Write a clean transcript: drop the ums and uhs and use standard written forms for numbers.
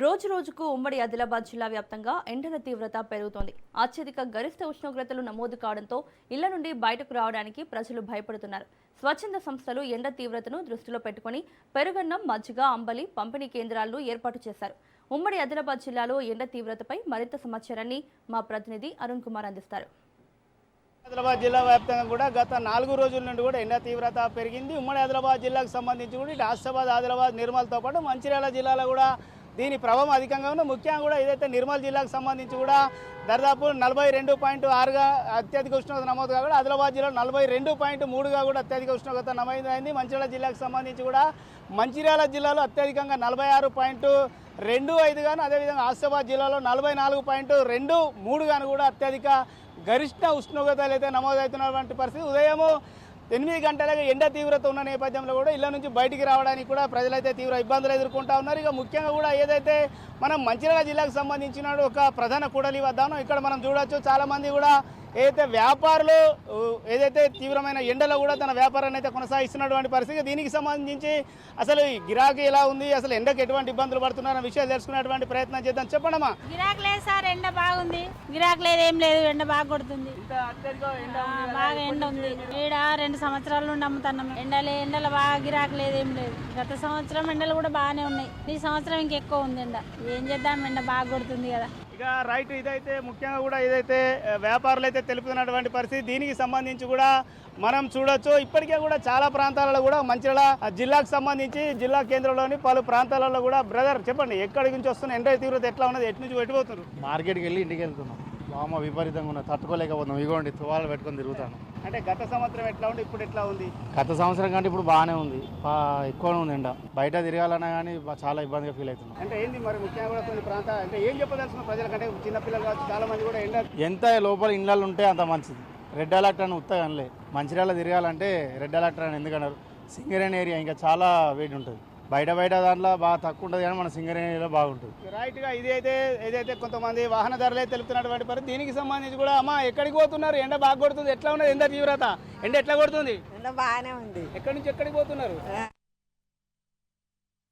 రోజు రోజుకు ఉమ్మడి ఆదిలాబాద్ జిల్లా వ్యాప్తంగా ఎండల తీవ్రత పెరుగుతోంది. అత్యధిక గరిష్ట ఉష్ణోగ్రతలు నమోదు కావడంతో ఇళ్ల నుండి బయటకు రావడానికి ప్రజలు భయపడుతున్నారు. స్వచ్ఛంద సంస్థలు ఎండ తీవ్రతను దృష్టిలో పెట్టుకుని పెరుగన్నం, మజ్జిగ, అంబలి పంపిణీ కేంద్రాలను ఏర్పాటు చేశారు. ఉమ్మడి ఆదిలాబాద్ జిల్లాలో ఎండ తీవ్రతపై మరింత సమాచారాన్ని మా ప్రతినిధి అరుణ్ కుమార్ అందిస్తారు. ఆదిలాబాద్ జిల్లా వ్యాప్తంగా కూడా గత 4 రోజుల నుండి కూడా ఎండ తీవ్రత పెరిగింది. ఉమ్మడి ఆదిలాబాద్ జిల్లాకు సంబంధించి కూడా ఇటు ఆసిఫాబాద్, ఆదిలాబాద్, నిర్మల్తో పాటు మంచిర్యాల జిల్లాలో కూడా దీని ప్రభావం అధికంగా ఉంది. ముఖ్యంగా కూడా ఏదైతే నిర్మల్ జిల్లాకు సంబంధించి కూడా దాదాపు 42.6గా అత్యధిక ఉష్ణోగ్రత నమోదు కాకుండా ఆదిలాబాద్ జిల్లాలో 42.3గా కూడా అత్యధిక ఉష్ణోగ్రత నమోదైంది. మంచిర్యాల జిల్లాకు సంబంధించి కూడా మంచిర్యాల జిల్లాలో అత్యధికంగా 46.25 గాను, అదేవిధంగా ఆసిఫాబాద్ జిల్లాలో 44.23 గాను కూడా అత్యధిక గరిష్ట ఉష్ణోగ్రతలు అయితే నమోదవుతున్నటువంటి పరిస్థితి. ఉదయము 8 గంటలకు ఎండ తీవ్రత ఉన్న నేపథ్యంలో కూడా ఇళ్ల నుంచి బయటికి రావడానికి కూడా ప్రజలైతే తీవ్ర ఇబ్బందులు ఎదుర్కొంటా ఉన్నారు. ఇక ముఖ్యంగా కూడా ఏదైతే మనం మంచిర్యాల జిల్లాకు సంబంధించిన ఒక ప్రధాన కూడలి వద్దానో ఇక్కడ మనం చూడొచ్చు, చాలామంది కూడా ఏదైతే వ్యాపారులు ఏదైతే తీవ్రమైన ఎండలో కూడా తన వ్యాపారాన్ని అయితే కొనసాగిస్తున్నటువంటి పరిస్థితి. దీనికి సంబంధించి అసలు ఈ గిరాకీ ఎలా ఉంది, అసలు ఎండకు ఎటువంటి ఇబ్బందులు పడుతున్నారన్న విషయాలు తెలుసుకునేటువంటి ప్రయత్నం చేద్దాం. చెప్పండమ్మా. గిరాకీ లేదు సార్, ఎండ బాగుంది. గిరాకీ లేదు, ఏం లేదు, ఎండ బాగా కొడుతుంది. బాగా ఎండ ఉంది. ఈడ 2 సంవత్సరాల నుండి అమ్ముతున్నాం. ఎండలు బాగా గిరాకీ లేదు, ఏం లేదు. గత సంవత్సరం ఎండలు కూడా బాగానే ఉన్నాయి. ఈ సంవత్సరం ఇంకెక్కువ ఉంది ఎండ. ఏం చేద్దాం, ఎండ బాగా కొడుతుంది కదా. ఇక రైట్, ఇదైతే ముఖ్యంగా కూడా ఏదైతే వ్యాపారులు అయితే తెలుపుతున్నటువంటి పరిస్థితి. దీనికి సంబంధించి కూడా మనం చూడొచ్చు, ఇప్పటికే కూడా చాలా ప్రాంతాలలో కూడా మంచిర్యాల జిల్లాకు సంబంధించి జిల్లా కేంద్రంలోని పలు ప్రాంతాలలో కూడా బ్రదర్ చెప్పండి, ఎక్కడి నుంచి వస్తున్న ఎండ తీవ్రత ఎట్లా ఉన్నది, ఎటు నుంచి పెట్టిపోతున్నారు? మార్కెట్కి వెళ్ళి ఇంటికి వెళ్తున్నాం. బాగా విపరీతంగా ఉన్న తట్టుకోలేకపోతున్నాం. ఇగోండి తువాలు పెట్టుకొని తిరుగుతాను. అంటే గత సంవత్సరం ఎట్లా ఉంది, ఇప్పుడు ఎట్లా ఉంది? గత సంవత్సరం కంటే ఇప్పుడు బాగానే ఉంది, ఎక్కువనే ఉంది ఎండ. బయట తిరగాలన్నా కానీ చాలా ఇబ్బందిగా ఫీల్ అవుతున్నాం. అంటే ఏంది మరి ముఖ్యంగా కూడా కొన్ని ప్రాంతాలు అంటే ఏం చెప్పదలుచుకున్న ప్రజలకంటే చిన్నపిల్లలు కావచ్చు, చాలా మంది కూడా ఎండ ఎంత లోపల ఇండ్లలో ఉంటే అంత మంచిది. రెడ్ అలర్ట్ అని ఉత్తగా అనలే. మంచిర్యాల తిరగాలంటే రెడ్ అలర్ట్ అని ఎందుకన్నారు? సింగరేణి ఏరియా ఇంకా చాలా వేడి ఉంటుంది. బయట దాంట్లో బాగా తక్కువ ఉంటుంది కానీ మన సింగరేణి ఏరియాలో బాగుంటుంది. రైట్గా ఏదైతే కొంతమంది వాహనదారులే తెలుపుతున్నటువంటి పరిస్థితి. దీనికి సంబంధించి కూడా అమ్మా ఎక్కడికి పోతున్నారు? ఎండ బాగా కొడుతుంది, ఎట్లా ఉన్నది ఎండ తీవ్రత? ఎండ ఎట్లా కొడుతుంది? ఎండ బాగానే ఉంది. ఎక్కడి నుంచి ఎక్కడికి పోతున్నారు?